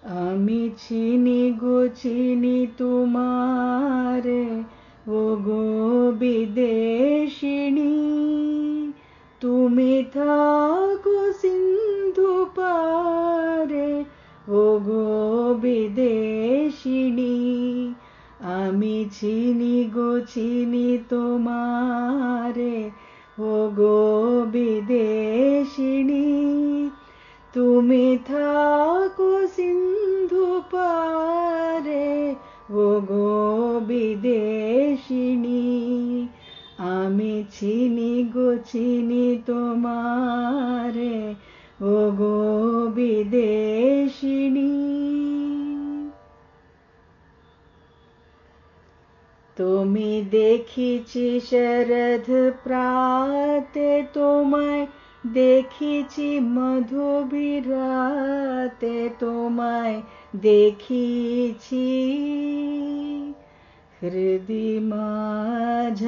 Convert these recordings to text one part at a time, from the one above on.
আমি চিনি গো চিনি তোমারে, ও গো বিদেশিনী। তুমি থাকো সিন্ধু পারে, ও গো বিদেশিনী। আমি চিনি গো চিনি তোমারে, ও গো বিদেশিনী। তুমি থাকো সিন্ধু পারে, ও গো বিদেশিনী। আমি চিনি গো চিনি তোমারে, ও গো বিদেশিনী। তুমি দেখিছি শরদ প্রাতে, তোমায় দেখিছি মধুবিরাতে, তোমায় দেখিছি হৃদি মাঝারে,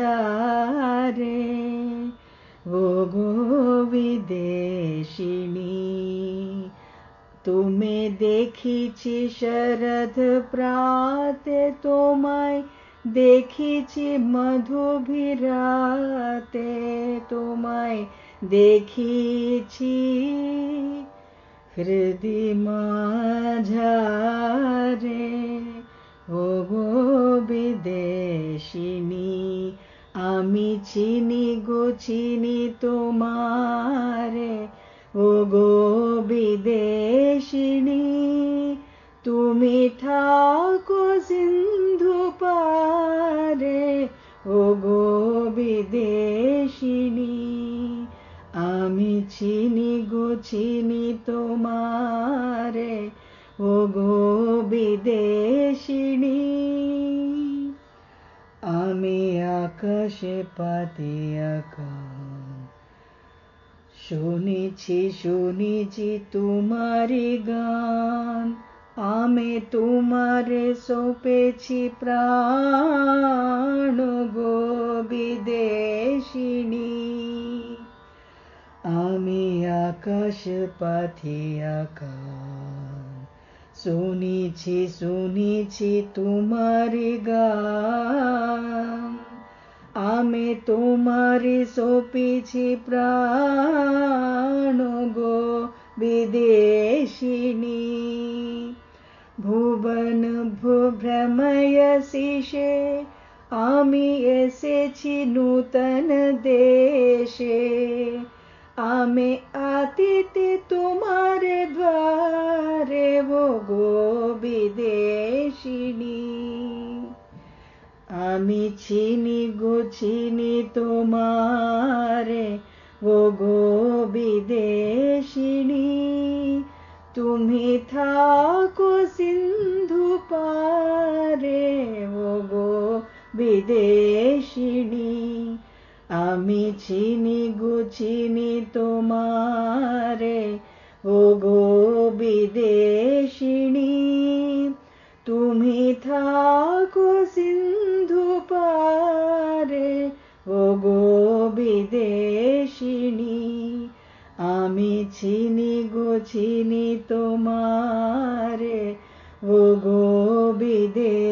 ও গো বিদেশিনী। তুমি দেখিছি শরদ প্রাতে, তোমায় দেখিছি মধুবিরাতে, তোমায় দেখিছি হৃদি মাঝারে, ও গো বিদেশিনী। আমি চিনি গো চিনি তোমারে, ও গো বিদেশিনী। তুমি থাকো সিন্ধু পারে, ও গো বিদেশিনী। আমি চিনি গো চিনি তোমারে, ও গো বিদেশিনী। আমি আকাশে পাতি আঁকা, শুনেছি শুনেছি তোমারি গান। আমি তোমারে সঁপেছি প্রাণ, গো বিদেশিনী। আমি আকাশ পাথি আঁকা, শুনেছি শুনেছি তোমারি গান। আমি তোমারে সঁপেছি প্রাণ, গো বিদেশিনী। ভুবন ভ্রময়সিষে, আমি এসেছি নূতন দেশে। আমি আতিথে তোমার দ্বারে, ও গো বিদেশিনী। আমি চিনি গো চিনি তোমারে, ও গো বিদেশিনী। তুমি থাকো সিন্ধু পারে, ও গো বিদেশিনী। আমি চিনি গো চিনি তোমারে, ও গো বিদেশিনী। তুমি থাকো সিন্ধু পারে, ও গো বিদেশিনী। আমি চিনি গো চিনি তোমারে, ও গো বিদেশিনী।